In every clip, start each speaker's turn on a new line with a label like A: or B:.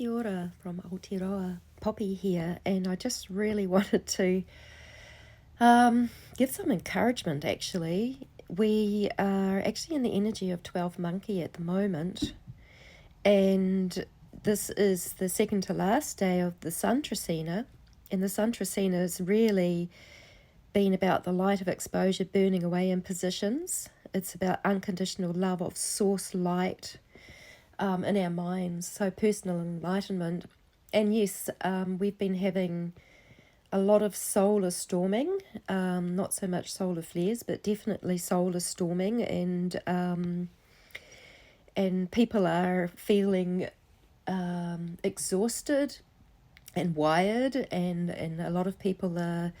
A: Kia ora from Aotearoa, Poppy here, and I just really wanted to give some encouragement actually. We are actually in the energy of 12 Monkey at the moment, and this is the second to last day of the Sun Trecena, and the Sun Trecena has really been about the light of exposure burning away impositions. It's about unconditional love of source light in our minds, so personal enlightenment. And yes, we've been having a lot of solar storming, not so much solar flares, but definitely solar storming, and people are feeling exhausted and wired, and a lot of people are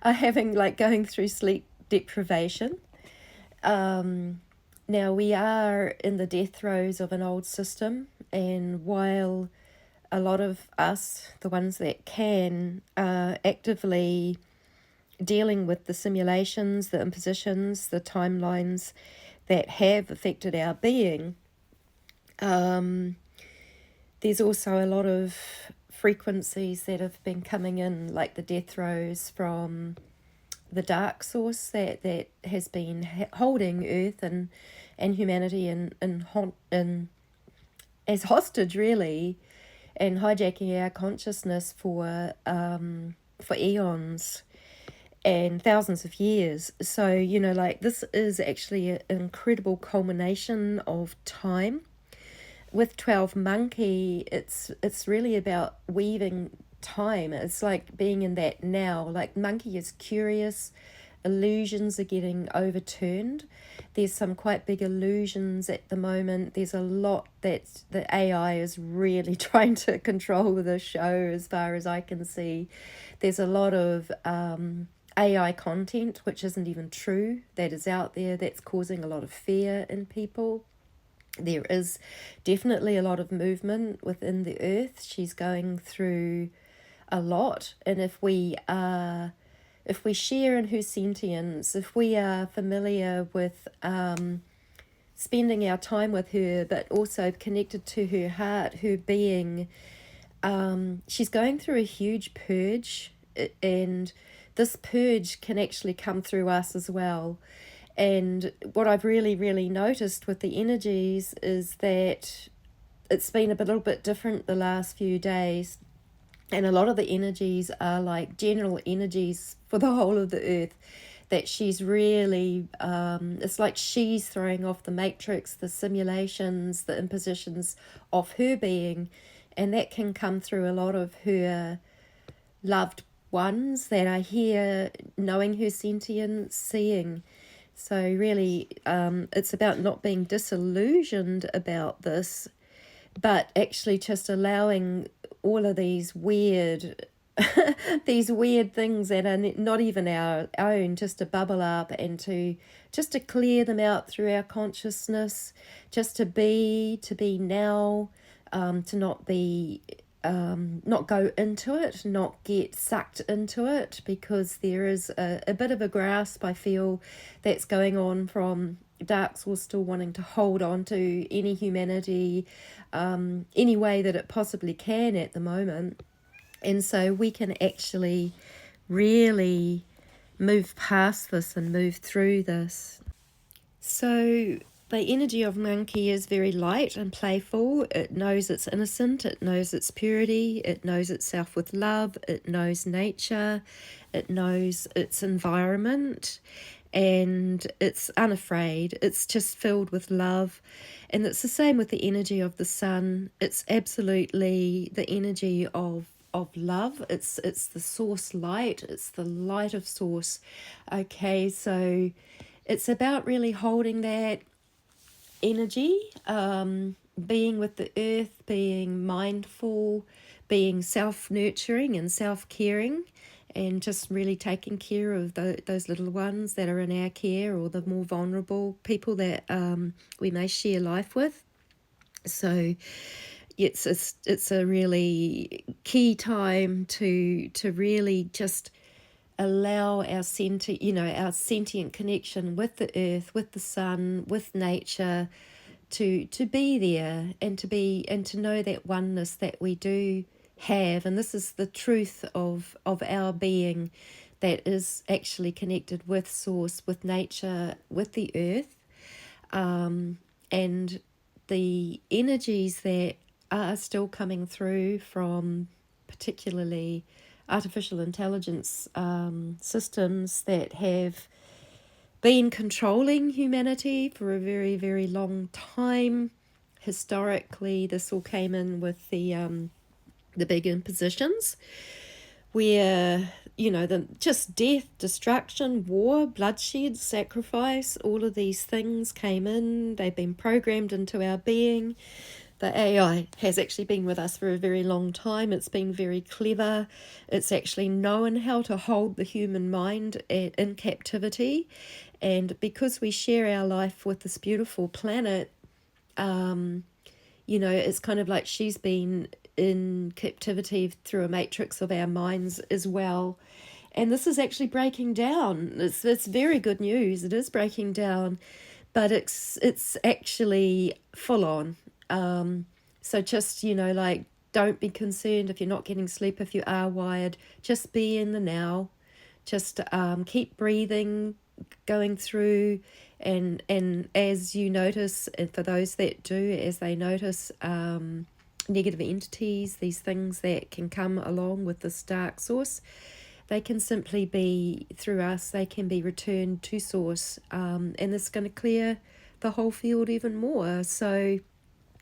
A: are having going through sleep deprivation. Now we are in the death throes of an old system, and while a lot of us, the ones that can, are actively dealing with the simulations, the impositions, the timelines that have affected our being, there's also a lot of frequencies that have been coming in, like the death throes from the dark source that has been holding Earth and humanity in as hostage, really, and hijacking our consciousness for eons and thousands of years. So this is actually an incredible culmination of time. With 12 Monkey, it's really about weaving time. It's like being in that now. Like Monkey is curious, illusions are getting overturned. There's some quite big illusions at the moment. There's a lot that the AI is really trying to control the show, as far as I can see. There's a lot of AI content which isn't even true that is out there, that's causing a lot of fear in people. There is definitely a lot of movement within the earth. She's going through a lot, and if we share in her sentience, if we are familiar with spending our time with her, but also connected to her heart, her being, she's going through a huge purge, and this purge can actually come through us as well. And what I've really noticed with the energies is that it's been a little bit different the last few days. And a lot of the energies are like general energies for the whole of the earth, that she's really, it's like she's throwing off the matrix, the simulations, the impositions of her being. And that can come through a lot of her loved ones that are here, knowing her sentience, seeing. So really, it's about not being disillusioned about this, but actually just allowing all of these weird these weird things that are not even our own, just to bubble up, and to clear them out through our consciousness, just to be now, to not be not go into it, not get sucked into it, because there is a bit of a grasp, I feel, that's going on from dark source, still wanting to hold on to any humanity any way that it possibly can at the moment. And so we can actually really move past this and move through this. So the energy of Monkey is very light and playful. It knows it's innocent, it knows its purity, it knows itself with love, it knows nature, it knows its environment, and it's unafraid. It's just filled with love. And it's the same with the energy of the sun. It's absolutely the energy of love. It's the source light. It's the light of source. Okay, so it's about really holding that energy, being with the earth, being mindful, being self-nurturing and self-caring, and just really taking care of those little ones that are in our care, or the more vulnerable people that we may share life with. So it's a really key time to really just allow our sentient connection with the earth, with the sun, with nature, to be there, and to know that oneness that we do have. And this is the truth of our being, that is actually connected with source, with nature, with the earth, and the energies that are still coming through from particularly artificial intelligence systems that have been controlling humanity for a very, very long time. Historically, this all came in with the big impositions, where, you know, the just death, destruction, war, bloodshed, sacrifice, all of these things came in. They've been programmed into our being. The AI has actually been with us for a very long time. It's been very clever. It's actually known how to hold the human mind in captivity. And because we share our life with this beautiful planet, you know, it's kind of like she's been in captivity through a matrix of our minds as well. And this is actually breaking down. It's very good news. It is breaking down, but it's actually full on. So just, you know, like, don't be concerned if you're not getting sleep, if you are wired. Just be in the now. Just keep breathing, going through, and as you notice, and for those that do, as they notice negative entities, these things that can come along with this dark source, they can simply be, through us, they can be returned to source, and it's going to clear the whole field even more. So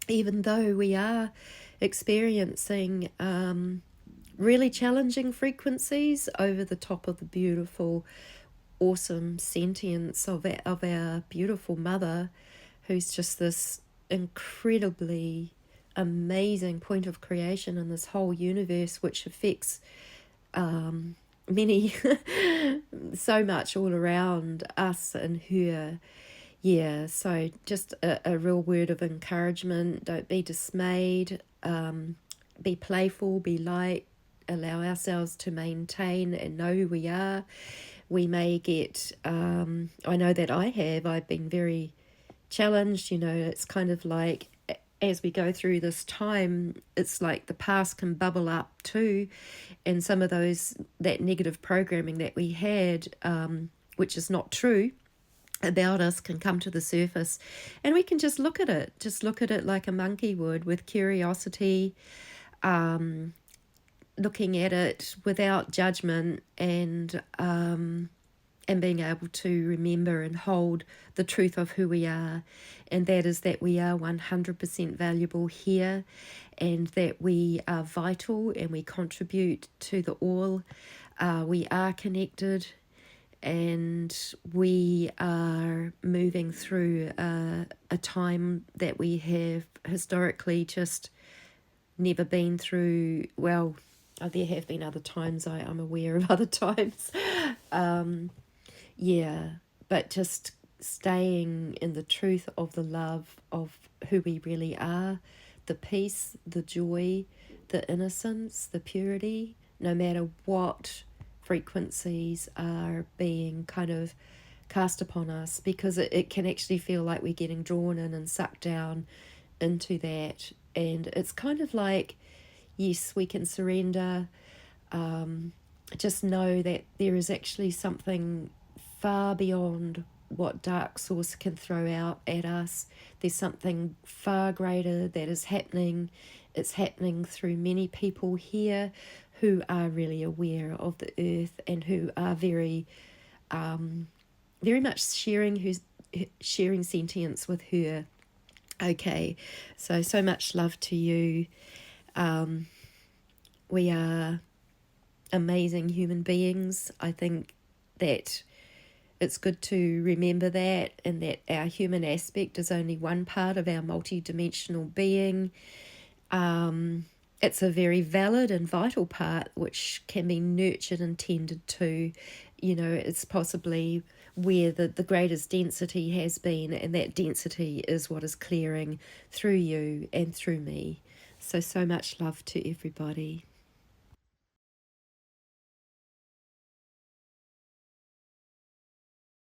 A: even though we are experiencing really challenging frequencies over the top of the beautiful, awesome sentience of our beautiful mother, who's just this incredibly amazing point of creation in this whole universe, which affects many so much all around us and her. Yeah, so just a real word of encouragement. Don't be dismayed. Be playful, be light, allow ourselves to maintain and know who we are. We may get, I know that I've been very challenged. You know, it's kind of like, as we go through this time, it's like the past can bubble up too, and some of that negative programming that we had, which is not true about us, can come to the surface, and we can just look at it like a monkey would, with curiosity, looking at it without judgment, and being able to remember and hold the truth of who we are, and that is that we are 100% valuable here, and that we are vital and we contribute to the all. We are connected, and we are moving through a time that we have historically just never been through. Well, there have been other times, I'm aware of other times. Yeah, but just staying in the truth of the love of who we really are, the peace, the joy, the innocence, the purity, no matter what frequencies are being kind of cast upon us, because it can actually feel like we're getting drawn in and sucked down into that. And it's kind of like, yes, we can surrender. Just know that there is actually something far beyond what dark source can throw out at us. There's something far greater that is happening. It's happening through many people here who are really aware of the earth, and who are very much sharing sentience with her. Okay, so much love to you. We are amazing human beings. I think that it's good to remember that, and that our human aspect is only one part of our multidimensional being. It's a very valid and vital part, which can be nurtured and tended to. You know, it's possibly where the greatest density has been, and that density is what is clearing through you and through me. So much love to everybody.